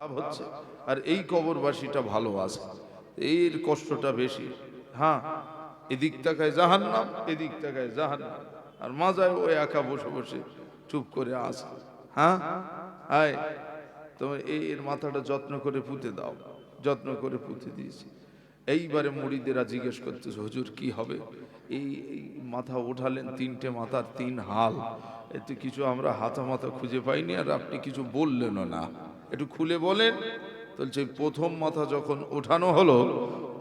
লাভ হচ্ছে, আর এই কবরবাসীটা ভালো আছে, এর কষ্টটা বেশি। হ্যাঁ, এদিক তাকায় জাহান্নাম, এদিক তাকায় জাহান্নাম, আর মাজায় ওই একা বসে বসে চুপ করে আছে। হ্যাঁ, আয় তোমার এর মাথাটা যত্ন করে পুঁতে দাও। যত্ন করে পুঁতে দিয়েছি। এইবারে মুড়িদেরা জিজ্ঞেস করতেছে, হুজুর কি হবে? এই এই মাথা উঠালেন, তিনটে মাথার তিন হাল, এতে কিছু আমরা হাতা মাথা খুঁজে পাইনি, আর আপনি কিছু বললেনও না, একটু খুলে বলেন। বলছে প্রথম মাথা যখন ওঠানো হলো,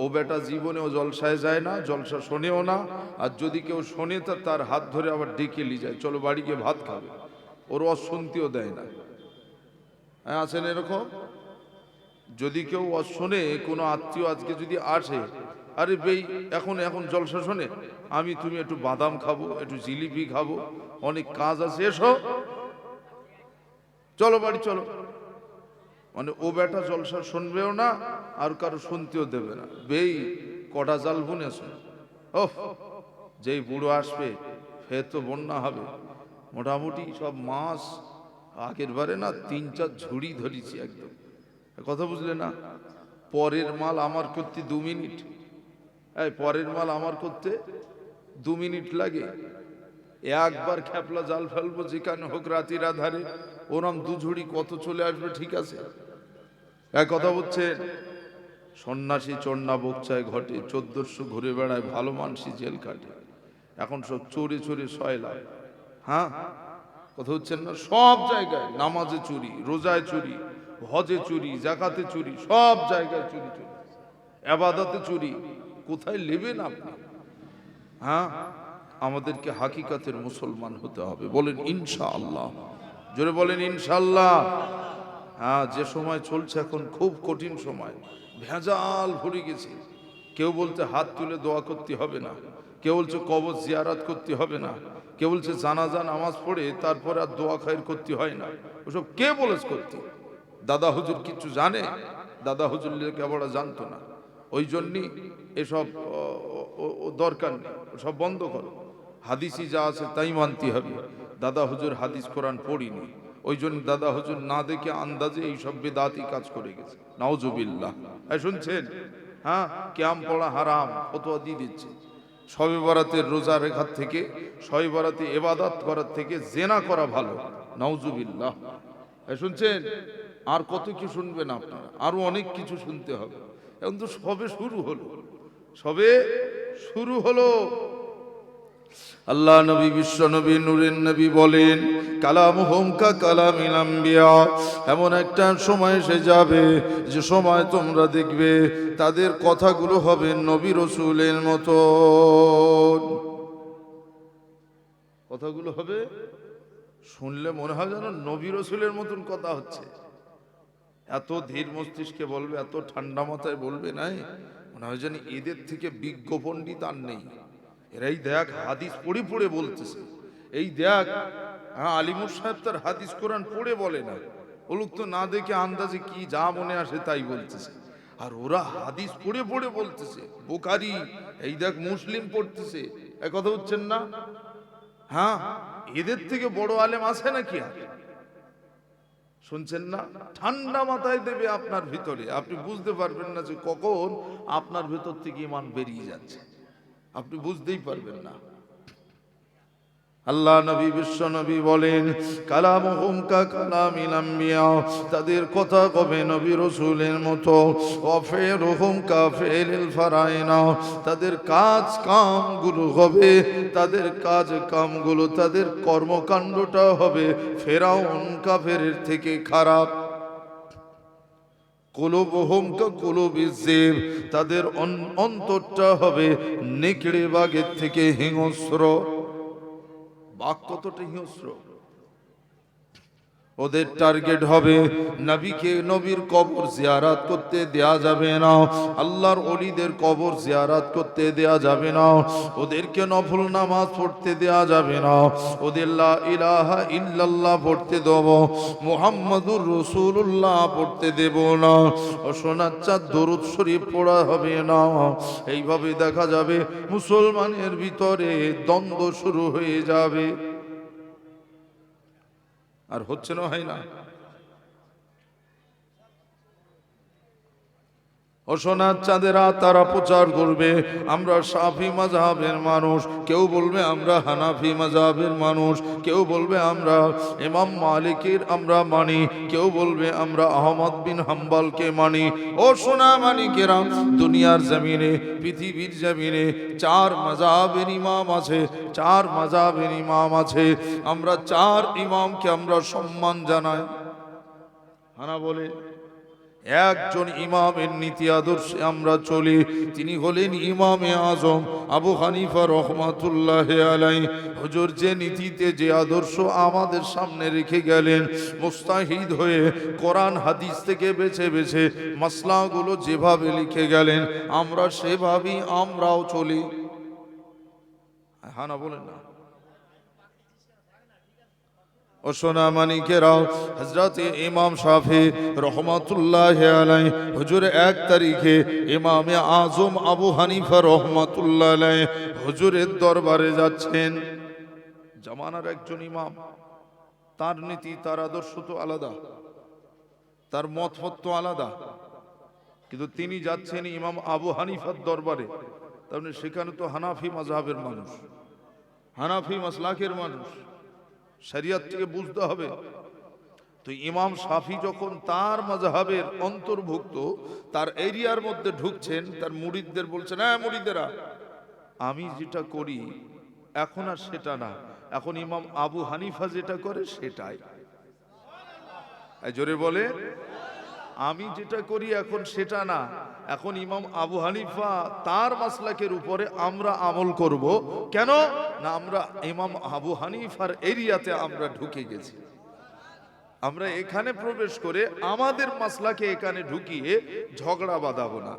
ও বেটা জীবনেও জলসায় যায় না, জলসা শোনেও না, আর যদি কেউ শোনে তা তার হাত ধরে আবার ডেকে নিয়ে যায়, চলো বাড়ি গিয়ে ভাত খাবে, ওর অশুনতিও দেয় না। হ্যাঁ, আছেন এরকম? যদি কেউ শোনে, কোনো আত্মীয় আজকে যদি আসে, আরে বেই এখন এখন জলসা শোনে, আমি তুমি একটু বাদাম খাবো, একটু জিলিপি খাবো, অনেক কাজ আছে, এসো চলো বাড়ি চলো। মানে ও বেটা জলসা শুনবেও না, আর কারো শুনতেও দেবে না। বেই কটা জাল বুনেছ, ওহ যেই বুড়ো আসবে ফের তো বন্যা হবে। মোটামুটি সব মাছ আগের বারে না 3-4 ঝুড়ি ধরেছি একদম। কথা বুঝলে না? পরের মাল আমার করতে 2 মিনিট, এই পরের মাল আমার করতে 2 মিনিট লাগে। একবার খেপলা জাল ফেলবো যেখানে হোক রাতির আধারে, ওরম 2 ঝুড়ি কত চলে আসবে, ঠিক আছে? এক কথা বলছেন, সন্ন্যাসী চন্না বকচায় ঘটে, 1400 ঘুরে বেড়ায়, ভালো মানসি জেল কাটে। এখন সব চোরে চোরে সয়লা। হ্যাঁ, কথা হচ্ছেন না? সব জায়গায় নামাজে চুরি, রোজায় চুরি, হজে চুরি, জাকাতে চুরি, সব জায়গায় চুরি চুরি, এবাদতে চুরি। কোথায় নেবেন আপনি? হ্যাঁ, আমাদেরকে হাকিকাতের মুসলমান হতে হবে। বলেন ইনশাআল্লাহ, জোরে বলেন ইনশাআল্লাহ। হ্যাঁ, যে সময় চলছে এখন খুব কঠিন সময়, ভেজাল ভরে গেছে। কেউ বলতে হাত তুলে দোয়া করতে হবে না, কেউ বলছে কবর জিয়ারাত করতে হবে না, কেউ বলছে জানাজা নামাজ পড়ে তারপরে আর দোয়া খায়ের করতে হয় না। ওসব কে বলেছে করতে? দাদা হুজুর কিছু জানে? দাদা হুজুর লেখাপড়া জানতো না, ওই জন্যই এসব দরকার নেই, সব বন্ধ করো। হাদিসি যা আছে তাই মানতে হবে। দাদা হুজুর হাদিস কোরআন পড়িনি, ওই জন্য দাদা হুজুর না দেখে আন্দাজে এই সব বেদাতি কাজ করে গেছে। নাউজুবিল্লাহ। শুনছেন? হ্যাঁ, ক্যাম পড়া হারাম ফতোয়া দিয়ে দিচ্ছে। শবে বরাতের রোজা রেখার থেকে, শবে বরাতে ইবাদত করার থেকে জেনা করা ভালো। নাউজুবিল্লাহ। শুনছেন? আর কত কি শুনবেন আপনারা? আরো অনেক কিছু শুনতে হবে। এখন তো সবে শুরু হলো, সবে শুরু হলো। আল্লাহ নবী, বিশ্ব নবী, নূরের নবী বলেন, কালামুহুম কা কালামিল আম্বিয়া। এমন একটা সময় এসে যাবে, যে সময় তোমরা দেখবে তাদের কথাগুলো হবে নবী রাসূলের মতো। কথাগুলো হবে, শুনলে মনে হয় যেন নবী রাসূলের মতন কথা হচ্ছে। এত ধীর মস্তিষ্কে বলবে, এত ঠান্ডা মাথায় বলবে, নাই মনে হয় যেন এদের থেকে বিজ্ঞ পণ্ডিত আর নেই। এরাই দেখ হাদিস পড়ে পড়ে বলতেছে। এই দেখ, হ্যাঁ, আলিমুর সাহেব তার হাদিস কোরআন পড়ে বলে না, ও লোক তো না দেখে আন্দাজে কি যা মনে আসে তাই বলতেছে। আর ওরা হাদিস পড়ে পড়ে বলতেছে, বুখারী, এই দেখ মুসলিম পড়তেছে। এক কথা হচ্ছেন না? হ্যাঁ, এদের থেকে বড় আলেম আছে নাকি আর? শুনছেন না? ঠান্ডা মাথায় দেবে আপনার ভিতরে, আপনি বুঝতে পারবেন না যে কখন আপনার ভেতর থেকে ঈমান বেরিয়ে যাচ্ছে, আপনি বুঝতেই পারবেন না। আল্লাহ নবী, বিশ্ব নবী বলেন, কালামুহুম কা কালামিল আম্বিয়া। তাদের কথা কবে নবী রাসূলের মতো। ওয়াফিলুহুম কা ফিলিল ফারাইনা। তাদের কাজ কামগুলো হবে, তাদের কাজ কামগুলো, তাদের কর্মকাণ্ডটা হবে ফেরাউন কাফেরের থেকে খারাপ। কুলুবুহুম কা কুলুবিজ যিব। তাদের অন্তরটা হবে নেকড়ে বাঘের থেকে হিংস্র। বাঘ কতটা হিংস্র! ওদের টার্গেট হবে নবীকে, নবীর কবর জিয়ারাত করতে দেয়া যাবে না, আল্লাহর ওলিদের কবর জিয়ারাত করতে দেয়া যাবে না, ওদেরকে নফল নামাজ পড়তে দেয়া যাবে না, ওদের লা ইলাহা ইল্লাল্লাহ পড়তে দেব, মুহাম্মাদুর রাসূলুল্লাহ পড়তে দেব না, ও সোনাচ্চার দরুদ শরীফ পড়া হবে না। এইভাবে দেখা যাবে মুসলমানের ভিতরে দ্বন্দ্ব শুরু হয়ে যাবে। আর হচ্ছে না, হয় না? ও সোনার চাঁদেরা তারা প্রচার করবে আমরা শাফি মাযহাবের মানুষ, কেউ বলবে আমরা হানাফি মাযহাবের মানুষ, কেউ বলবে আমরা ইমাম মালিকের আমরা মানি, কেউ বলবে আমরা আহমদ বিন হাম্বলকে মানি। ও সোনা মানিকেরা, দুনিয়ার জমিনে, পৃথিবীর জমিনে চার মাযহাবের ইমাম আছে, চার মাযহাবের ইমাম আছে। আমরা চার ইমামকে আমরা সম্মান জানাই। হানা বলে একজন ইমামের নীতি আদর্শে আমরা চলি, তিনি হলেন ইমামে আজম আবু হানিফা রহমাতুল্লাহ আলাইহি। হুজুর যে নীতিতে যে আদর্শ আমাদের সামনে রেখে গেলেন, মুস্তাহিদ হয়ে কোরআন হাদিস থেকে বেছে বেছে মাসলাগুলো যেভাবে লিখে গেলেন, আমরা সেভাবেই আমরাও চলি। হ্যাঁ না বলেন না? ও সোনা মানিকেরাও, হযরত ইমাম শাফি রহমাতুল্লাহ আলাইহি হুজুর 1 তারিখে ইমামে আজম আবু হানিফা রহমাতুল্লাহ আলাইহি হুজুরের দরবারে যাচ্ছেন। জামানার একজন ইমাম, তার নীতি তার আদর্শ তো আলাদা, তার মত তো আলাদা, কিন্তু তিনি যাচ্ছেন ইমাম আবু হানিফার দরবারে। তার মানে সেখানে তো হানাফি মাযহাবের মানুষ, হানাফি মাসলাকের মানুষ, শরিয়ত থেকে বুঝতে হবে। তো ইমাম শাফি যখন তার মাযহাবের অন্তর্ভুক্ত তার এরিয়ার মধ্যে ঢুকছেন, তার মুরিদদের বলছেন, হ্যাঁ মুরিদেরা, আমি যেটা করি এখন আর সেটা না, এখন ইমাম আবু হানিফা যেটা করে সেটাই। জোরে বলে, আমি যেটা করি এখন সেটা না, এখন ইমাম আবু হানিফা তার মাসলাকের উপরে আমরা আমল করব। কেন না, আমরা ইমাম আবু হানিফার এরিয়াতে আমরা ঢুকে গেছি, আমরা এখানে প্রবেশ করে আমাদের মাসলাকে এখানে ঢুকিয়ে ঝগড়া বাঁধাবো না।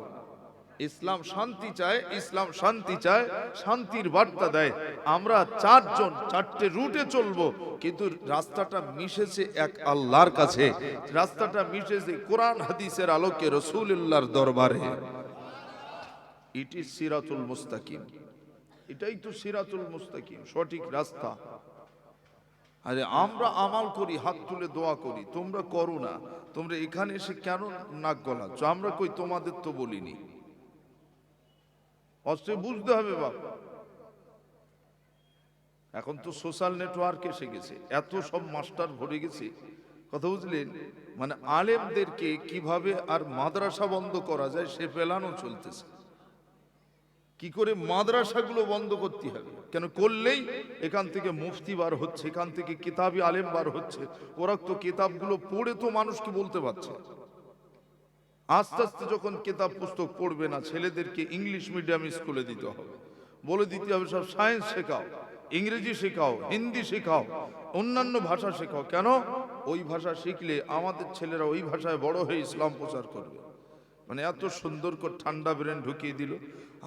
ইসলাম শান্তি চায়, ইসলাম শান্তি চায়, শান্তির বার্তা দেয়। আমরা চারজন চারটে রুটে চলবো, কিন্তু রাস্তাটা মিশেছে এক আল্লাহর কাছে, রাস্তাটা মিশেছে কোরআন হাদিসের আলোকে রাসূলুল্লাহর দরবারে। ইট ইজ সিরাতুল মুস্তাকিম, এটাই তো সিরাতুল মুস্তাকিম, সঠিক রাস্তা। আরে আমরা আমাল করি, হাত তুলে দোয়া করি, তোমরা করো না। তোমরা এখানে এসে কেন নাক গলাচ্ছ? আমরা কই তোমাদের তো বলিনি। অবশ্যই বুঝতে হবে বাবা। এখন তো সোশ্যাল নেটওয়ার্ক এসে গেছে, এত সব মাস্টার ভরে গেছে, কথা বুঝলেন? মানে আলেমদেরকে কিভাবে আর মাদ্রাসা বন্ধ করা যায় সে প্ল্যানও চলতেছে। কি করে মাদ্রাসাগুলো বন্ধ করতে হবে, কেন করলেই এখান থেকে মুফতি বার হচ্ছে, এখান থেকে কিতাবি আলেম বার হচ্ছে, ওরা তো কিতাবগুলো পড়ে তো মানুষকে বলতে পারছে। আস্তে আস্তে যখন কিতাব পুস্তক পড়বে না, ছেলেদেরকে ইংলিশ মিডিয়াম স্কুলে দিতে হবে, বলে দিতে হবে সব সায়েন্স শেখাও, ইংরেজি শেখাও, হিন্দি শেখাও, অন্যান্য ভাষা শেখাও। কেন? ওই ভাষা শিখলে আমাদের ছেলেরা ওই ভাষায় বড় হয়ে ইসলাম প্রচার করবে। মানে এত সুন্দর করে ঠান্ডা ব্রেন ঢুকিয়ে দিল।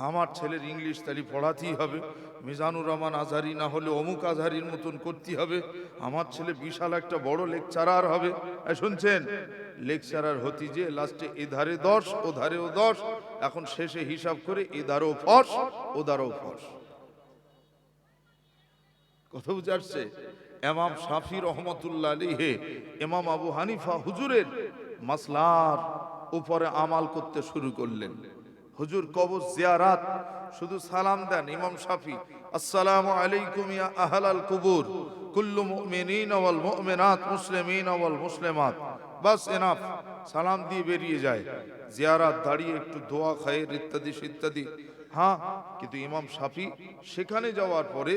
আমার ছেলের ইংলিশ তালি পড়াতেই হবে, মিজানুর রহমান আজহারি না হলে অমুক আজহারির মতন করতে হবে, আমার ছেলে বিশাল একটা বড় লেকচারার হবে। শুনছেন, লেকচারার হতে যে লাস্টে এধারে 10 ওধারেও 10, এখন শেষে হিসাব করে এধারেও ফস ওধারেও ফস। কথা বুঝে আসছে? ইমাম শাফি রহমাতুল্লাহ আলাইহি ইমাম আবু হানিফা হুজুরের মাসলার উপরে আমাল করতে শুরু করলেন। হুজুর কবর জিয়ারাত, শুধু সালাম দেন ইমাম শাফি, আসসালামু আলাইকুম ইয়া আহলাল কুবুর, কুল্লু মুমিনিন ওয়াল মুমিনাত, মুসলিমিন ওয়াল মুসলিমাত, বাস এনাফ, সালাম দিয়ে বেরিয়ে যায়। জিয়ারাত দাঁড়িয়ে একটু দোয়া খায়ের ইত্যাদি ইত্যাদি। হ্যাঁ, কিন্তু ইমাম শাফি সেখানে যাওয়ার পরে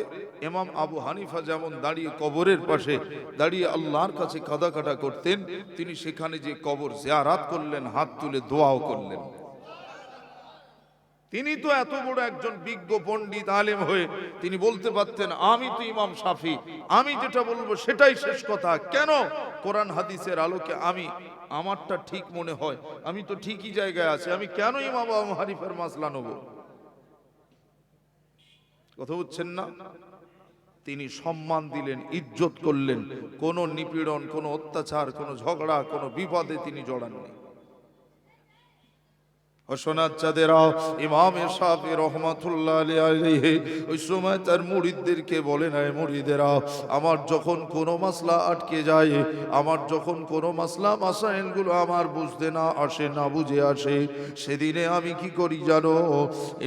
ইমাম আবু হানিফা যেমন দাঁড়িয়ে কবরের পাশে দাঁড়িয়ে আল্লাহর কাছে কাঁদা করতেন, তিনি সেখানে যে কবর জিয়ারাত করলেন, হাত তুলে দোয়াও করলেন। তিনি তো এত বড় একজন বিজ্ঞ পণ্ডিত আলেম হয়ে তিনি বলতে পারতেন, আমি তো ইমাম শাফি, আমি যেটা বলবো সেটাই শেষ কথা। কেন? কোরআন হাদিসের আলোকে আমি আমারটা ঠিক মনে হয়, আমি তো ঠিকই জায়গায় আছি, আমি কেন ইমাম আবু হানিফার মাসলা নেব? কথা বুঝছেন না? তিনি সম্মান দিলেন, ইজ্জত করলেন, কোন নিপীড়ন, কোন অত্যাচার, কোন ঝগড়া, কোন বিপদে তিনি জড়াননি। ও সোনার চাঁদেরা, ইমাম শাফি রহমাতুল্লাহ আলাইহি ওই সময় তার মুরিদদেরকে বলে নাই, মুরিদেরা আমার যখন কোনো মাসলা আটকে যায়, আমার যখন কোনো মাসলা মাসাইলগুলো আমার বুঝতে না আসে, না বুঝে আসে, সেদিনে আমি কি করি জানো?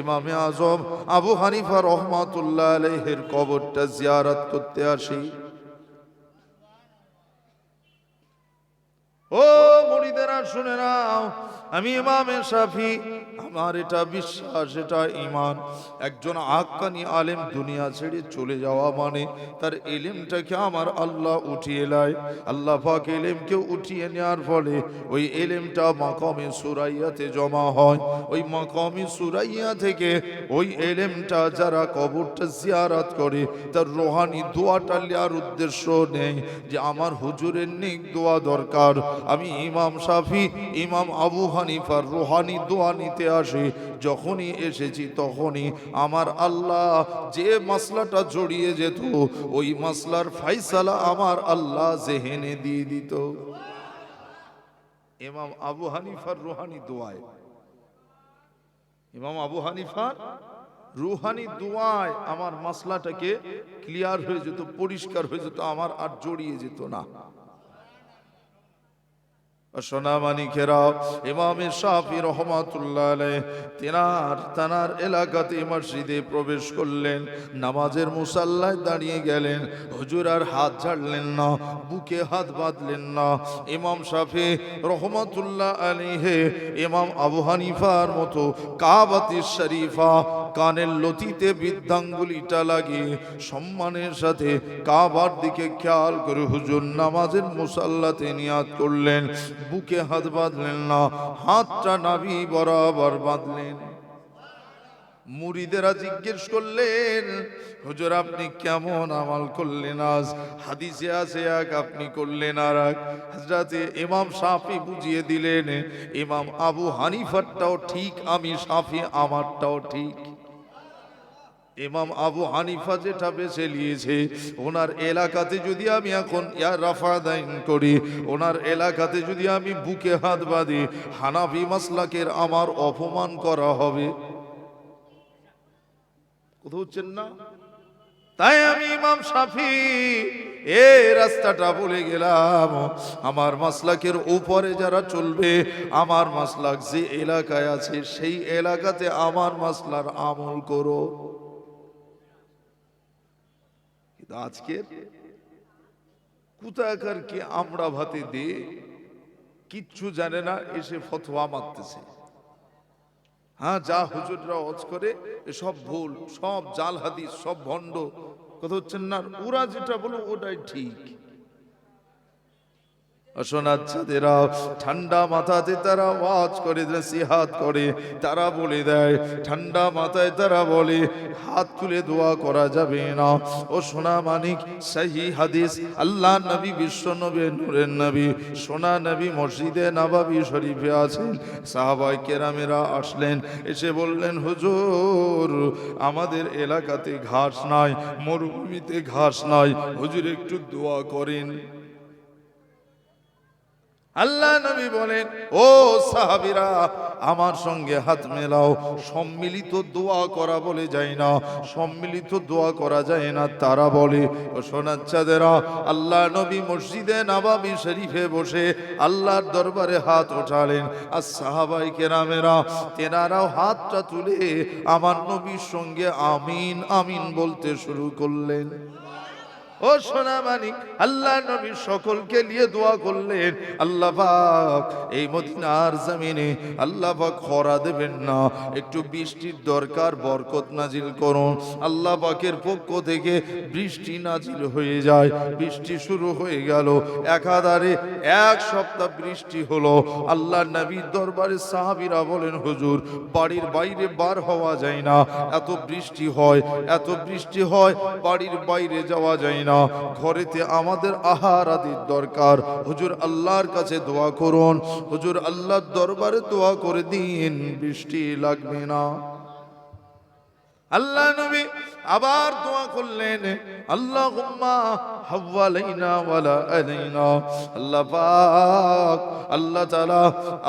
ইমামে আজম আবু হানিফা রহমাতুল্লাহ আলাইহির কবরটা জিয়ারত করতে আসি। ও মুরিদেরা শুনে নাও, আমি ইমামে শাফি, আমার এটা বিশ্বাস, এটা ঈমান, একজন হাক্কানি আলেম দুনিয়া ছেড়ে চলে যাওয়া মানে তার ইলমটাকে আমার আল্লাহ উঠিয়ে নেয়। আল্লাহ পাক ইলমকে উঠিয়ে নেওয়ার ফলে ওই ইলমটা মাকামে সুরাইয়াতে জমা হয়। ওই মাকামে সুরাইয়া থেকে ওই ইলমটা যারা কবরটা জিয়ারত করে তার রুহানি দোয়াটা নেওয়ার উদ্দেশ্য নেই যে আমার হুজুরের নেক দোয়া দরকার, আমি ইমাম শাফি ইমাম আবু হানিফার রুহানি দোয়া নিতে আসি। যখনই এসেছি তখনই আমার আল্লাহ যে মাসলাটা জড়িয়ে যেত ওই মাসলার ফাইসালা আমার আল্লাহ জেহেনে দিয়ে দিত। ইমাম আবু হানিফার রুহানি দোয়ায়, ইমাম আবু হানিফার রুহানি দোয়ায় আমার মাসলাটাকে ক্লিয়ার হয়ে যেত, পরিষ্কার হয়ে যেত, আমার আর জড়িয়ে যেত না। সোনামানিকেরা, ইমামে শাফি রহমাতুল্লাহ আলাইহি তানার এলাকাতে মসজিদে প্রবেশ করলেন, নামাজের মুসাল্লায় দাঁড়িয়ে গেলেন। হুজুর আর হাত ঝাড়লেন না, বুকে হাত বাঁধলেন না। ইমাম শাফি রহমাতুল্লাহ আলাইহি ইমাম আবু হানিফার মতো কাবাতি শরীফা কানের লতিতে বৃদ্ধাঙ্গুলিটা লাগিয়ে সম্মানের সাথে কাবার দিকে খেয়াল করে হুজুর নামাজের মুসাল্লাতে নিয়াত করলেন। বুকে হাত বাঁধলেন না, হাতটা নাভি বরাবর বাঁধলেন। মুরিদেরা জিজ্ঞেস করলেন, হুজুর আপনি কেমন আমল করলেন আজ? হাদিসে আছে এক, আপনি করলেন আর এক। হযরতে ইমাম শাফি বুঝিয়ে দিলেন, ইমাম আবু হানিফারটাও ঠিক, আমি শাফি আমারটাও ঠিক। ইমাম আবু হানিফা যেটা বেছে নিয়েছে, ওনার এলাকাতে যদি আমি এখন রাফাদাইন করি, ওনার এলাকাতে যদি আমি বুকে হাত বাঁধি, হানাফি মাসলাকের আমার অপমান করা হবে। কোথাও হচ্ছেন না? তাই আমি ইমাম শাফি এই রাস্তাটা বলে গেলাম, আমার মাসলাকের উপরে যারা চলবে, আমার মাসলাক যে এলাকায় আছে সেই এলাকাতে আমার মাসলার আমল করো। আজকের কোথাকার কি আমরা ভাতে দিয়ে কিচ্ছু জানে না, এসে ফতোয়া মারতেছে। হ্যাঁ, যা হুজুররা ওয়াজ করে সব ভুল, সব জাল হাদিস, সব ভণ্ড। কথা হচ্ছেন না? ওরা যেটা বলো ওটাই ঠিক। শোনাচ্ছেদেরা ঠান্ডা মাথাতে তারা ওয়াজ করে, নসিহত করে, তারা বলে দেয়, ঠান্ডা মাথায় তারা বলে হাত তুলে দোয়া করা যাবে না। ও সোনা মানিক, সহি হাদিস, আল্লাহ নবী, বিশ্ব নবী, নূরের নবী, সোনা নবী মসজিদে নববী শরীফে আছেন। সাহাবায়ে কেরামেরা আসলেন, এসে বললেন, হুজুর আমাদের এলাকাতে ঘাস নাই, মরুভূমিতে ঘাস নাই, হুজুর একটু দোয়া করেন। আল্লাহ নবী বলেন, ও সাহাবীরা আমার সঙ্গে হাত মেলাও। সম্মিলিত দোয়া করা বলে যায় না, সম্মিলিত দোয়া করা যায় না তারা বলে। ও সোনাচ্চাদেরা, আল্লাহ নবী মসজিদে নববী শরীফে বসে আল্লাহর দরবারে হাত ওঠালেন, আর সাহাবায়ে কেরামেরা তেনারাও হাতটা তুলে আমার নবীর সঙ্গে আমিন আমিন বলতে শুরু করলেন। ও সোনা মানিক, আল্লাহ নবী সকলকে নিয়ে দোয়া করলেন, আল্লাহ পাক এই মদিনার জমিনে আল্লাহ পাক খরা দেবেন না, একটু বৃষ্টির দরকার, বরকত নাজিল করুন। আল্লাহ পাকের পক্ষ থেকে বৃষ্টি নাজিল হয়ে যায়। বৃষ্টি শুরু হয়ে গেল, একাধারে এক সপ্তাহ বৃষ্টি হলো। আল্লাহ নবীর দরবারে সাহাবীরা বলেন, হুজুর বাড়ির বাইরে বার হওয়া যায় না, এত বৃষ্টি হয়, এত বৃষ্টি হয়, বাড়ির বাইরে যাওয়া যায় না, ঘরেতে আমাদের আহার আদির দরকার। হুজুর আল্লাহর কাছে দোয়া করুন, হুজুর আল্লাহর দরবারে দোয়া করে দিন, বৃষ্টি লাগবে না। আল্লাহ নবী আবার দোয়া করলেন, আল্লাহুম্মা হাওয়ালাইনা ওয়ালা আলাইনা। আল্লাহ পাক, আল্লাহ তাআলা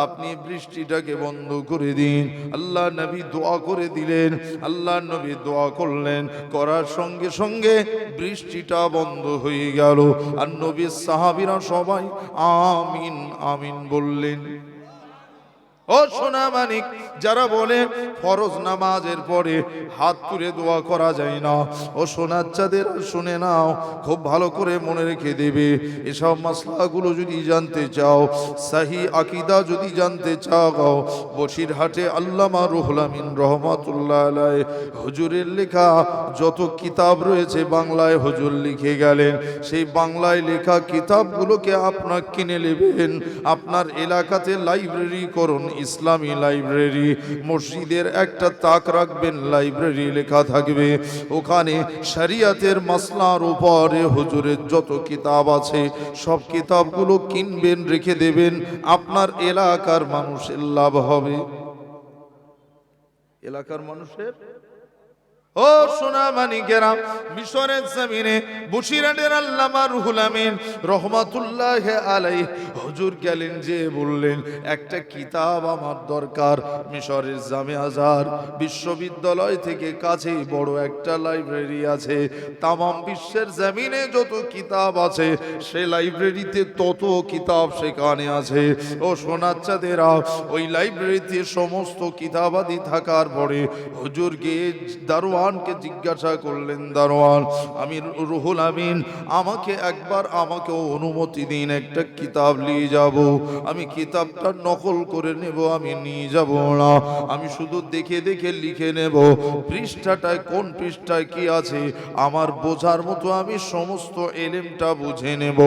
আপনি বৃষ্টিটাকে বন্ধ করে দিন। আল্লাহ নবী দোয়া করে দিলেন, আল্লাহ নবী দোয়া করলেন, করার সঙ্গে সঙ্গে বৃষ্টিটা বন্ধ হয়ে গেল। আর নবীর সাহাবীরা সবাই আমিন আমিন বললেন। ও সোনা মানিক, যারা বলে ফরজ নামাজের পরে হাত তুলে দোয়া করা যায় না, ও সোনার চাঁদের শুনে নাও, খুব ভালো করে মনে রেখে দেবে। এসব মাসলাগুলো যদি জানতে চাও, সহি আকীদা যদি জানতে চাও, বসিরহাটে আল্লামা রুহুল আমিন রহমাতুল্লাহ আলাইহি হুজুরের লেখা যত কিতাব রয়েছে, বাংলায় হুজুর লিখে গেলেন, সেই বাংলায় লেখা কিতাবগুলোকে আপনার কিনে নেবেন। আপনার এলাকাতে লাইব্রেরি করুন, ইসলামী লাইব্রেরি। মসজিদের একটা তাক রাখবেন, লাইব্রেরি লেখা থাকবে, ওখানে শরিয়তের মাসলার উপরে হুজুরের যত কিতাব আছে সব কিতাবগুলো কিনবেন, রেখে দেবেন। আপনার এলাকার মানুষের লাভ হবে, এলাকার মানুষের। ও সোনা মানিকেরা, মিশরের জমিনে বসিরহাটের আল্লামা রুহুল আমিন রহমাতুল্লাহ আলাইহি হুজুর গেলেন, যে বললেন একটা কিতাব আমার দরকার। মিশরের জামে আজহার বিশ্ববিদ্যালয় থেকে কাছেই বড় একটা লাইব্রেরি আছে। তামাম বিশ্বের জমিনে যত কিতাব আছে সে লাইব্রেরিতে তত কিতাব সেখানে আছে। ও সোনার চাঁদেরা, ওই লাইব্রেরিতে সমস্ত কিতাবাদি থাকার পরে হুজুর গিয়ে দারোয়ানকে জিজ্ঞাসা করলেন, দারোয়ান, আমি রুহুল আমিন, আমাকে একবার আমাকে অনুমতি দিন, একটা কিতাব নিয়ে যাব। আমি কিতাবটা নকল করে নেব, আমি নিয়ে যাব না, আমি শুধু দেখে দেখে লিখে নেব। পৃষ্ঠাটায় কোন পৃষ্ঠায় কি আছে আমার বোঝার মতো আমি সমস্ত এলেমটা বুঝে নেব,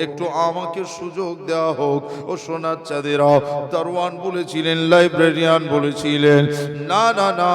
একটু আমাকে সুযোগ দেওয়া হোক। ও সোনার চাঁদেরা, দারোয়ান বলেছিলেন, লাইব্রেরিয়ান বলেছিলেন, না না না,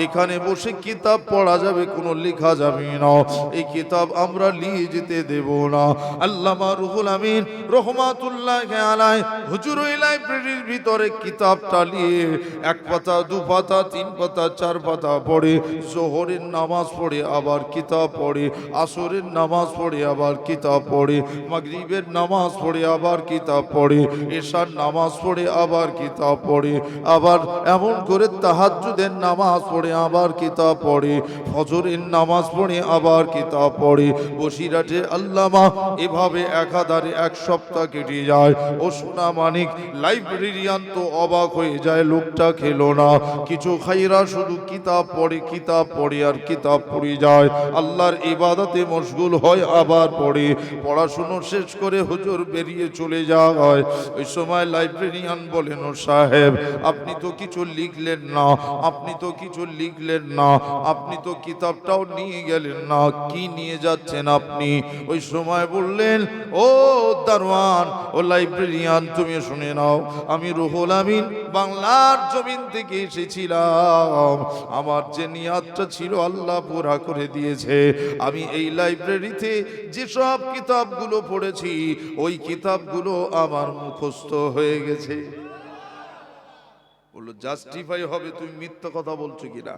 এখানে বসে কিতাব পড়া যাবে, কোনো লেখা যাবে না, এই কিতাব আমরা নিয়ে যেতে দেব না। আল্লামা রুহুল আমিন রহমাতুল্লাহ আলাইহি হুজুর ওই লাইব্রেরির ভিতরে কিতাবটা নিয়ে এক পাতা, দু পাতা, তিন পাতা, চার পাতা পড়ে, জোহরের নামাজ পড়ে আবার কিতাব পড়ে, আসরের নামাজ পড়ে আবার কিতাব পড়ে, মাগরিবের নামাজ পড়ে আবার কিতাব পড়ে, এশার নামাজ পড়ে আবার কিতাব পড়ে, আবার এমন করে তাহাজ্জুদের নামাজ পড়ে আবার কিতাব পড়ে, ফজরের নামাজ পড়ে আবার কিতাব পড়ে। বসিরহাটে আল্লামা এভাবে একাধারে এক সপ্তাহ কেটে যায়। ও সোনা মানিক, লাইব্রেরিয়ান তো অবাক হয়ে যায়, লোকটা খেলো না, কিছু খাইরা শুধু কিতাব পড়ে, কিতাব পড়ে আর কিতাব পড়ে যায়, আল্লাহর ইবাদতে মশগুল হয়, আবার পড়ে। পড়াশুনো শেষ করে হুজুর বেরিয়ে চলে যায়। ওই সময় লাইব্রেরিয়ান বলেন, ও সাহেব, আপনি তো কিছু লিখলেন না, আপনি তো কিছু লিখলেন না, আপনি তো কিতাবটাও নিয়ে গেলেন না, কি নিয়ে যাচ্ছেন আপনি? ওই সময় বললেন, ও দারোয়ান, ও লাইব্রেরিয়ান, তুমি শুনে নাও, আমি রুহুল আমিন বাংলার জমিন থেকে এসেছিলাম, আমার যে নিয়াতটা ছিল আল্লাহ পুরা করে দিয়েছে। আমি এই লাইব্রেরিতে যেসব কিতাবগুলো পড়েছি ওই কিতাবগুলো আমার মুখস্থ হয়ে গেছে। বললো, জাস্টিফাই হবে, তুমি মিথ্যা কথা বলছো কিনা,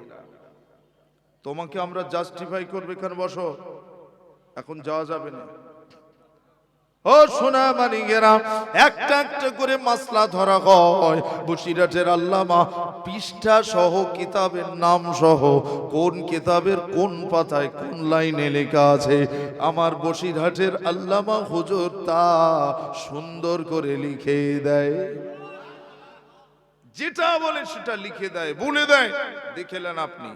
তোমাকে আমরা জাস্টিফাই করবে, এখানে বসো, এখন যাওয়া যাবে না। ও সোনা মানিকেরা, একটা একটা করে মাসলা ধরা হয়। বসিরহাটের আল্লামা পৃষ্ঠা সহ, কিতাবের নাম সহ, কোন কিতাবের কোন পাতায় কোন লাইনে লেখা আছে, আমার বসিরহাটের আল্লামা হুজুর তা সুন্দর করে লিখে দেয়। যেটা বলে সেটা লিখে দেয়, বলে দেয়। দেখলেন আপনি,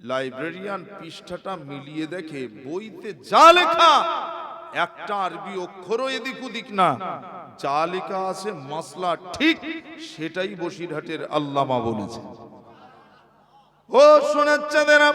লাইব্রেরিয়ান পৃষ্ঠাটা মিলিয়ে দেখে বইতে যা লেখা, একটা আরবি অক্ষরও এদিক ওদিক না, যা লেখা আছে মাসলা ঠিক সেটাই বসিরহাটের আল্লামা বলেছে। ও শোনার চাঁদেরা,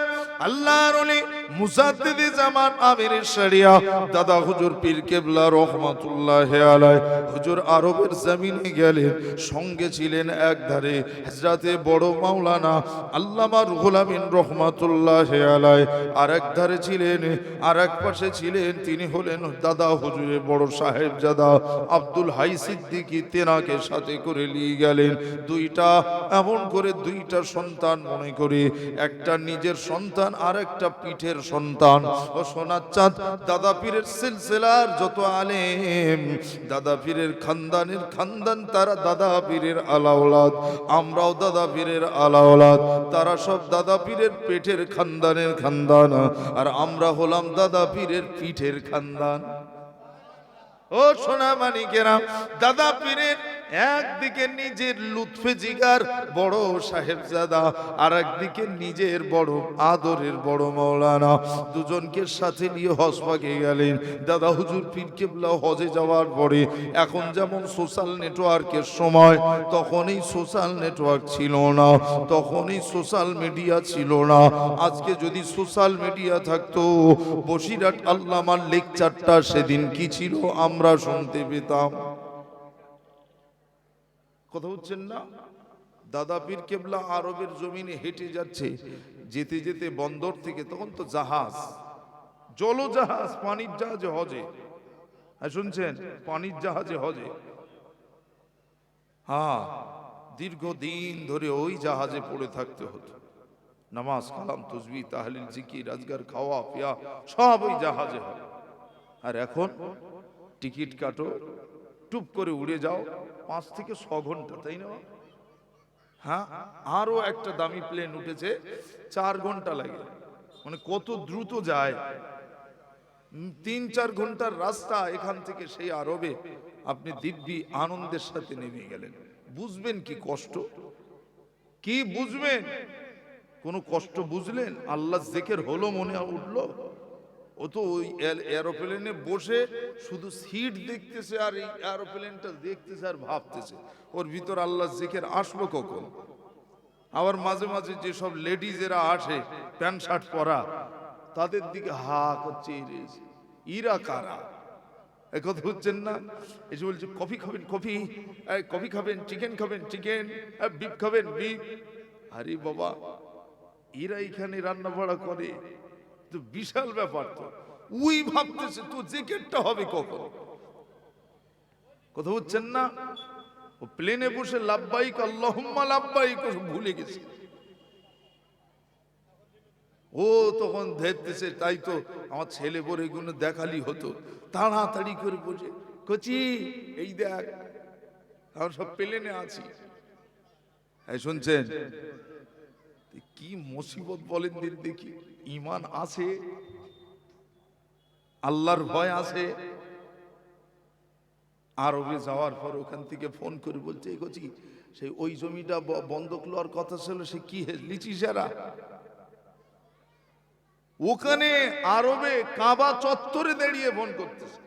আল্লাহর ওলি মুজাদ্দিদি জামান আমির শরিয়া দাদা হুজুর পীর কেবলা রহমাতুল্লাহি আলাইহি হুজুর আরবের জমিনে গেলেন, সঙ্গে ছিলেন একধারে হযরতে বড় মাওলানা আল্লামা রুহুল আমিন রহমাতুল্লাহি আলাইহি, আর একধারে ছিলেন, আর এক পাশে ছিলেন তিনি হলেন দাদা হুজুরের বড় সাহেবজাদা আব্দুল হাই সিদ্দিকী, তেনাকে সাথে করে নিয়ে গেলেন। দুইটা এমন করে দুইটা সন্তান মনে করে, একটা নিজের সন্তান আর একটা পিঠের সন্তান। ও সোনার চাঁদ, দাদা পীরের সিলসিলার যত আলেম, দাদা পীরের খানদানের খানদান, তারা দাদা পীরের আলাওলাদ, আমরাও দাদা পীরের আলাওলাদ। তারা সব দাদা পীরের পেটের খানদানের খানদান, আর আমরা হলাম দাদা পীরের পিঠের খানদান। ও সোনা মানিকেরা, দাদা পীরের একদিকে নিজের লুৎফে জিগার বড় সাহেবজাদা, আর একদিকে নিজের বড় আদরের বড় মাওলানা, দুজনকে সাথে নিয়ে হজ পাকে গেলেন। দাদা হুজুর পীর কেবলা হজে যাওয়ার পরে, এখন যেমন সোশ্যাল নেটওয়ার্কের সময়, তখনই সোশ্যাল নেটওয়ার্ক ছিল না, তখনই সোশ্যাল মিডিয়া ছিল না। আজকে যদি সোশ্যাল মিডিয়া থাকতো, বসিরহাট আল্লামার লেকচারটা সেদিন কি ছিল আমরা শুনতে পেতাম। কথা হচ্ছেন না? দাদা পীর কেবলা আরবের জমিনে হেঁটে যাচ্ছে, যেতে যেতে বন্দর থেকে, তখন তো জাহাজ, জলজাহাজ, পানির জাহাজে হজে, শুনছেন, পানির জাহাজে হজে। হ্যাঁ, দীর্ঘদিন ধরে ওই জাহাজে পড়ে থাকতে হতো। নামাজ কালাম তসবিহ তাহলিল জিকির আজকার খাওয়া পিয়া সব ওই জাহাজে হয়। আর এখন টিকিট কাটো, টুপ করে উড়ে যাও, 5 থেকে 6 ঘন্টা, তাই না? হ্যাঁ, আরো একটা দামি প্লেন উঠেছে, 4 ঘন্টা লাগে। মানে কত দ্রুত যায়। 3-4 ঘন্টার রাস্তা এখান থেকে সেই আরবে আপনি দিব্যি আনন্দের সাথে নেমে গেলেন। বুঝবেন কি কষ্ট? কি বুঝবেন? কোন কষ্ট বুঝলেন? আল্লাহ জিকির হলো, মনে উঠলো? ও তো ওই এরোপ্লেনে বসে শুধু সিট দেখতেছে, আর এই এরোপ্লেনটা দেখতেছে আর ভাবতেছে, ওর ভিতর আল্লাহ জিকির আসলো কখন? আবার মাঝে মাঝে যেসব লেডিজেরা আসে প্যান্ট শার্ট পরা, তাদের দিকে হা করছে, ইরা কারা? এই কথা হচ্ছেন না? এসে বলছে কফি খাবেন কফি, কফি খাবেন, চিকেন খাবেন চিকেন, বিফ খাবেন বিফ। আরে বাবা, এরা এখানে রান্না বাড়া করে, তো বিশাল ব্যাপার। তো ওই ভাবতেছে তো জিকিরটা হবে কখন? কথা হচ্ছেন না? ও প্লেনে বসে লাব্বাইক আল্লাহুম্মা লাব্বাইক ভুলে গেছে। ও তখন ধরতেছে, তাই তো আমার ছেলে পরে এগুলো দেখালি হতো, তাড়াতাড়ি করে বসে কচি এই দেখ, আমরা সব প্লেনে আছি। শুনছেন কি মুসিবত বলেন দিন দেখি? ঈমান আছে, আল্লাহর ভয় আছে। আরবে যাওয়ার পর ওখান থেকে ফোন করে বলছে, কচি সেই ওই জমিটা বন্ধক লওয়ার কথা ছিল, সে কি লিচি সেরা? ওখানে আরবে কাবা চত্বরে দাঁড়িয়ে ফোন করতেছে,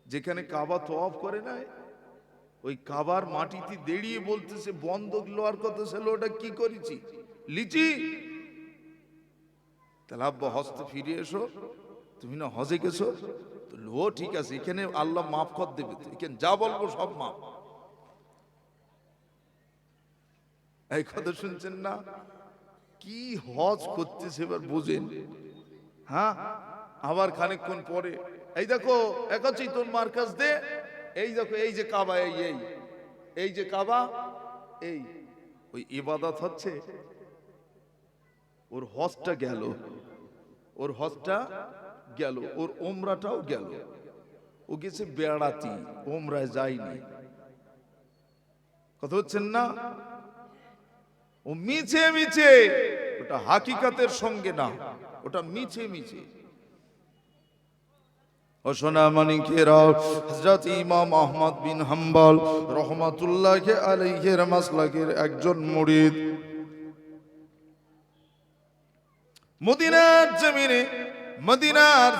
যেখানে কাবা তওয়াফ করে না, ওই কাবার মাটিতে দাঁড়িয়ে বলতেছে বন্ধক লওয়ার কথা ছিল, ওটা কি করেছি? লিচি। তাহলে আব্বা হজতে ফিরে এসো, তুমি না হজে গেছো, তো লো ঠিক আছে, এখানে আল্লাহ মাফ কর দেবে, তো এখানে যা বলবো সব মাফ। এই কথা শুনছেন না? কি হজ করতেছে এবার বুঝেন। হ্যাঁ, আবার খানিকক্ষণ পরে এই দেখো একাচ্ছি তোর মার্কাজ দে, এই দেখো এই যে কাবা, এই যে কাবা, এই ওই ইবাদত হচ্ছে। ওর হজটা গেল, ওর হজটা গেল, ওর ওমরাটাও গেল। ও গেছে বেড়াতি, ওমরায় যায়নি। কথা হচ্ছেন না? ও মিছে মিছে, ওটা হাকিকাতের সঙ্গে না, ওটা মিছে মিছে। ও সোনা মানিকেরা, হযরত ইমাম আহমদ বিন হাম্বল রহমাতুল্লাহি আলাইহির মাসলাকের একজন মুরিদ মদিনার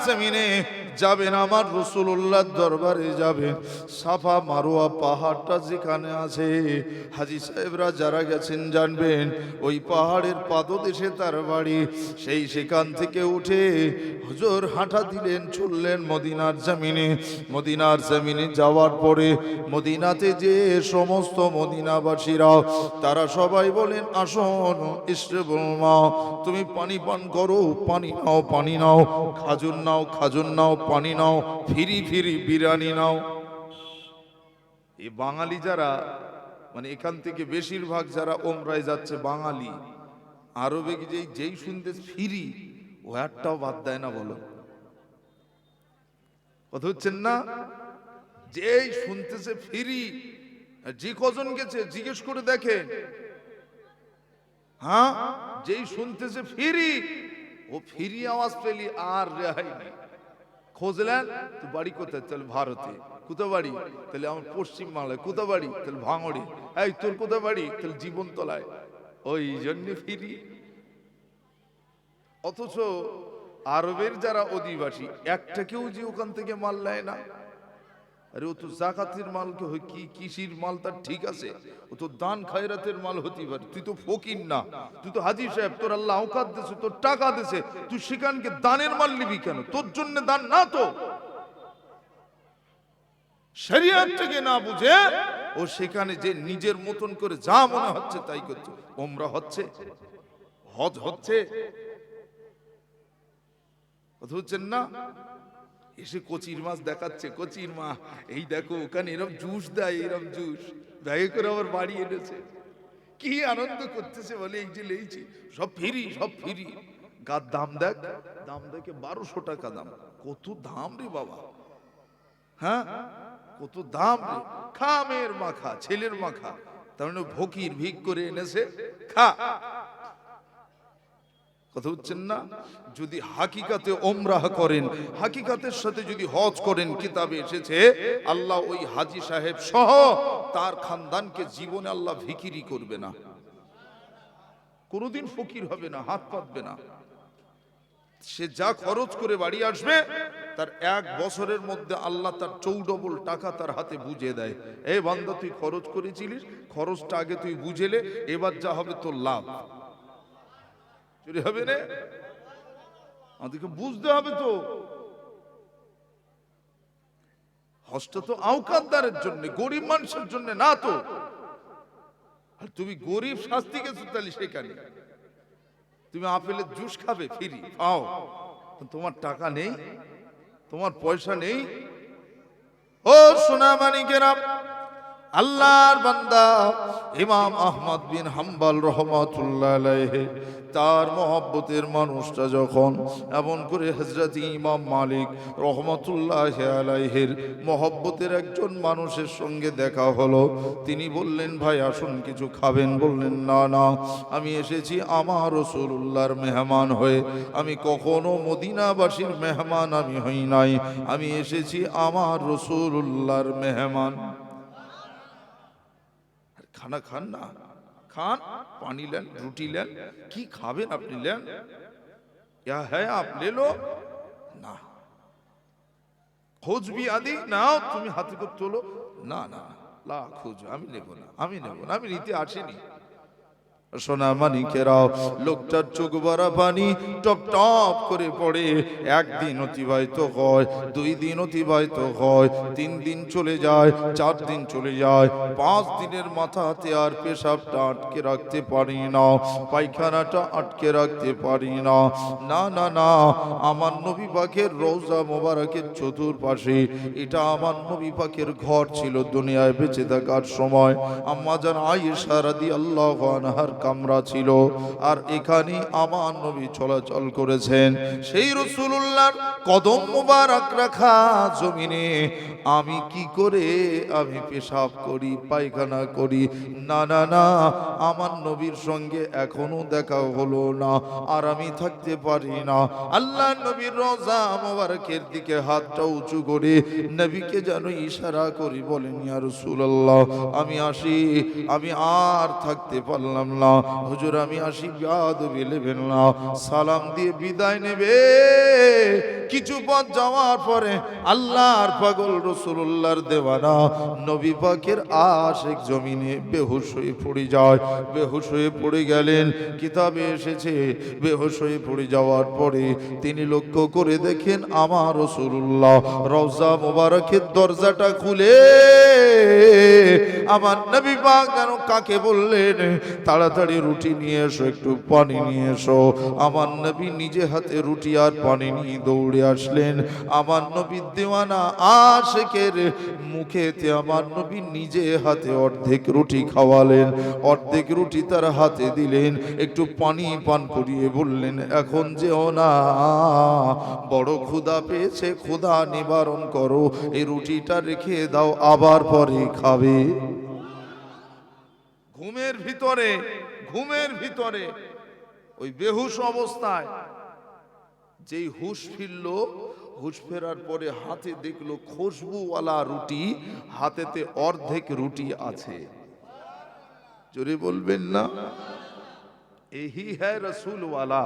জমিনে যাবেন আমার রাসূলুল্লাহর দরবারে যাবেন। সাফা মারওয়া পাহাড়টা যেখানে আছে, হাজী সাহেবরা যারা গেছেন জানবেন ওই পাহাড়ের পাদদেশে তার বাড়ি। সেখান থেকে উঠে হুজুর হাঁটা দিলেন, চললেন মদিনার জমিনে। মদিনার জমিনে যাওয়ার পরে মদিনাতে যে সমস্ত মদিনাবাসীরা তারা সবাই বলেন, আসুন ইশরাবুল মা, তুমি পানি পান করো, পানি নাও, পানি নাও, খাজুর নাও, খাজুর নাও, পানি নাও, ফিরি ফিরি বিরিয়ানি নাও। এই বাঙালি যারা, মানে এখান থেকে বেশিরভাগ যারা ওমরায় যাচ্ছে বাঙালি, আরবে যেই শুনতে ফিরি ও একটাও বাদ দেয় না। বলো কথা হচ্ছেন না? যেই শুনতেছে ফিরি, যে কজন গেছে জিজ্ঞেস করে দেখেন, হ্যাঁ, যেই শুনতেছে ফিরি, ও ফিরি আওয়াজ পেলি আর রেহাই নেই। খোঁজলেন, তুই বাড়ি কোথায়? তাহলে ভারতে। কোথা বাড়ি? তাহলে আমার পশ্চিম বাংলায়। কোথা বাড়ি? তাহলে ভাঙড়ে। এই তোর কোথা বাড়ি? তাহলে জীবনতলায়। ওই জন্য ফিরি। অথচ আরবের যারা অধিবাসী একটা কেউ যে ওখান থেকে মাল নেয় না। আরে ও তো জাকাতের মাল, কি কৃষির মাল তার ঠিক আছে, ও তো দান খায়রাতের মাল হতে পারে। তুই তো ফকির না, তুই তো হাজী সাহেব, তোর আল্লাহ আওকাত দিয়েছে, তোর টাকা দিয়েছে, তুই সেখানকে দানের মাল নিবি কেন? তোর জন্য দান না তো। শরিয়ত থেকে না বুঝে ও সেখানে যে নিজের মতন করে যা মনে হচ্ছে তাই করছে। ওমরা হচ্ছে, হজ হচ্ছে, কথা হচ্ছেন না? এসে কচির মাছ দেখাচ্ছে, কচির মা, এই দেখো ওখানে এরকম জুস দেয়, এরকম জুস দয়া করে আমার বাড়ি এনেছে। কি আনন্দ করতেছে বলে, এই যে লেইছি, সব ফিরি, সব ফিরি। গার দাম দেখ, দাম দেখে 1200 টাকা দাম। কত দাম রে বাবা, হ্যাঁ কত দাম রে। খা মেয়ের মাখা, ছেলের মাখা, তার মানে ভকির ভিক করে এনেছে, খা। কথা হচ্ছেন না? যদি হাকিকাতে ওমরাহ করেন, হাকিকাতের সাথে যদি হজ করেন, কিতাবে এসেছে আল্লাহ ওই হাজী সাহেব সহ তার খানদানকে জীবনে আল্লাহ ভিকিরি করবে না, কোনোদিন ফকির হবে না, হাত পাতবে না। সে যা খরচ করে বাড়ি আসবে তার 1 বছরের মধ্যে আল্লাহ তার 4 টাকা তার হাতে বুঝে দেয়। এই বান্দা, তুই খরচ করেছিলিস, খরচটা আগে তুই বুঝেলে, এবার যা হবে তোর লাভ। চুরি হবে না, আমাদেরকে বুঝতে হবে তো। হজটা তো আওকাতদারের জন্য, গরিব মানুষের জন্য না তো। আর তুমি গরিব শাস্তি গেছো, তাহলে সেখানে তুমি আপেলের জুস খাবে ফ্রি পাও, তোমার টাকা নেই, তোমার পয়সা নেই। ও সোনা মানিকেরা, আল্লাহর বান্দা ইমাম আহমদ বিন হাম্বল রহমাতুল্লাহ আলাইহি, তার মহব্বতের মানুষটা যখন এমন করে হযরত ইমাম মালিক রহমাতুল্লাহ আলাইহির মহব্বতের একজন মানুষের সঙ্গে দেখা হলো, তিনি বললেন, ভাই আসুন কিছু খাবেন? বললেন, না না, আমি এসেছি আমার রাসূলুল্লাহর মেহমান হয়ে। আমি কখনো মদিনাবাসীর মেহমান আমি হই নাই, আমি এসেছি আমার রাসূলুল্লাহর মেহমান। খানা খান না, খান, পানি लें, রুটি लें, কি খাবেন আপনি लें, क्या है आप ले लो না। খোঁজ বি আদি নাও, তুমি হাতে করে তোলো, না না লা খোঁজ, আমি নেব না, আমি নেব না, আমি নিতে আসিনি। সোনা মানিকেরাও, লোকটার চোখ ভরা পানি টপ টপ করে পড়ে। 1 দিন অতিবাহিত হয়, 2 দিন অতিবাহিত হয়, 3 দিন চলে যায়, 4 দিন চলে যায়, 5 দিনের মাথাতে আর পেশাবটা আটকে রাখতে পারি না, পায়খানাটা আটকে রাখতে পারি না। না না না, আমার নবী পাকের রওজা মোবারকের চতুর্পাশে এটা আমার নবী পাকের ঘর ছিল দুনিয়ায় বেঁচে থাকার সময়। আম্মা জান আয়েশা রাদিয়াল্লাহু আনহার কামরা ছিল, আর এখানে আমার নবী চলাচল করেছেন। সেই রাসূলুল্লাহর কদম মোবারক রাখা জমিনে আমি কি করে আমি পেশাব করি, পায়খানা করি? না না না, আমার নবীর সঙ্গে এখনো দেখা হলো না, আর আমি থাকতে পারি না। আল্লাহ নবীর রওজা মোবারকের দিকে হাতটা উঁচু করে নবীকে যেন ইশারা করি, বলেন, ইয়া রাসূলুল্লাহ আমি আসি, আমি আর থাকতে পারলাম না, না, হুজুর আমি আসি, বেয়াদবি নেবেন না। সালাম দিয়ে বিদায় নেবে। কিছু পথ যাওয়ার পরে আল্লাহর পাগল রাসূলুল্লাহর দেওয়ানা নবী পাকের আশিক জমিনে বেহুশ হয়ে পড়ে যায়। বেহুশ হয়ে পড়ে গেলেন, কিতাবে এসেছে বেহুশ হয়ে পড়ে যাওয়ার পরে তিনি লক্ষ্য করে দেখেন আমার রাসূলুল্লাহ রওজা মোবারকের দরজাটা খুলে আমার নবী পাক যেন কাকে বললেন, তাড়াতাড়ি রুটি নিয়ে এসো, একটু পানি নিয়ে এসো। আমার নবী নিজে হাতে রুটি আর পানি নিয়ে দৌড়ে আসলেন। আমার নবী দেওয়ানা আশিকের মুখেতে আমার নবী নিজে হাতে অর্ধেক রুটি খাওয়ালেন, অর্ধেক রুটি তার হাতে দিলেন, একটু পানি পান করিয়ে বললেন, এখন যেও না, বড় ক্ষুধা পেয়েছে, ক্ষুধা নিবারণ করো, এই রুটিটা রেখে দাও, আবার পরে খাবে। ঘুমের ভিতরে ওই বেহুশ অবস্থায় যেই হুশ ফিরল, হুশ ফেরার পরে হাতে দেখলো খুশবুওয়ালা রুটি, হাতেতে অর্ধেক রুটি আছে। জোরে বলবেন না, এই হ্যায় রসুলওয়ালা,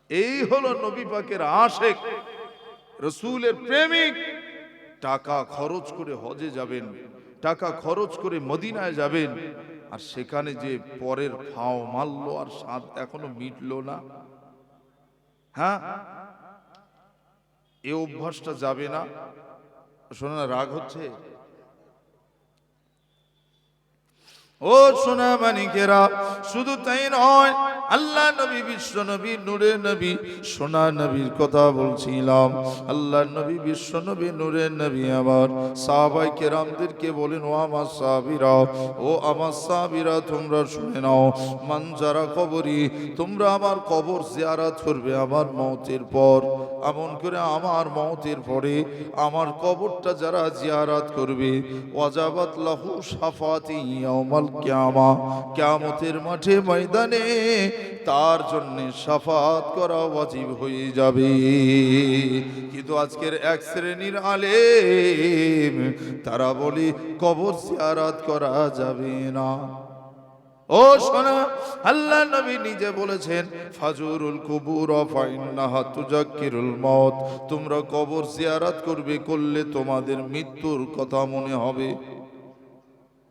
এই হলো নবী পাকের আশিক, রসুলের প্রেমিক। টাকা খরচ করে হজে যাবেন, টাকা খরচ করে মদিনায় যাবেন, আর সেখানে যে পরের ফাও মারলো আর স্বাদ এখনো মিটলো না। হ্যাঁ, এই অভ্যাসটা যাবে না। শোনা রাগ হচ্ছে? ও সোনা মানিকেরা, শুধু তাই নয়, আল্লাহ নবী, বিশ্ব নবী, নূরের নবী, সোনা নবীর কথা বলছিলাম। আল্লাহ নবী, বিশ্ব নবী, নূরের নবী আমার সাহাবায়ে কেরামদেরকে বলেন, ও আমার সাহাবীরা, ও আমার সাহাবীরা, তোমরা শুনে নাও, মান যারা কবরি, তোমরা আমার কবর জিয়ারত করবে আমার মওতের পর। এমন করে আমার মওতের পরে আমার কবরটা যারা জিয়ারত করবে, ওয়াজাবাত লাহু শাফাতি ইয়াউমাল কিয়ামা, কিয়ামতের মাঠে ময়দানে তার জন্য শাফাত করা ওয়াজিব হয়ে যাবে। কিন্তু আজকের এক শ্রেণীর আলেম তারা বলে কবর জিয়ারত করা যাবে না। ও শোনা, আল্লাহ নবী নিজে বলেছেন, ফাজুরুল কুবুর ফাইন্নাহা তুজাক্কিরুল মউত, তোমরা কবর জিয়ারত করবে, করলে তোমাদের মৃত্যুর কথা মনে হবে,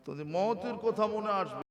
তোমাদের মওতের কথা মনে আসবে।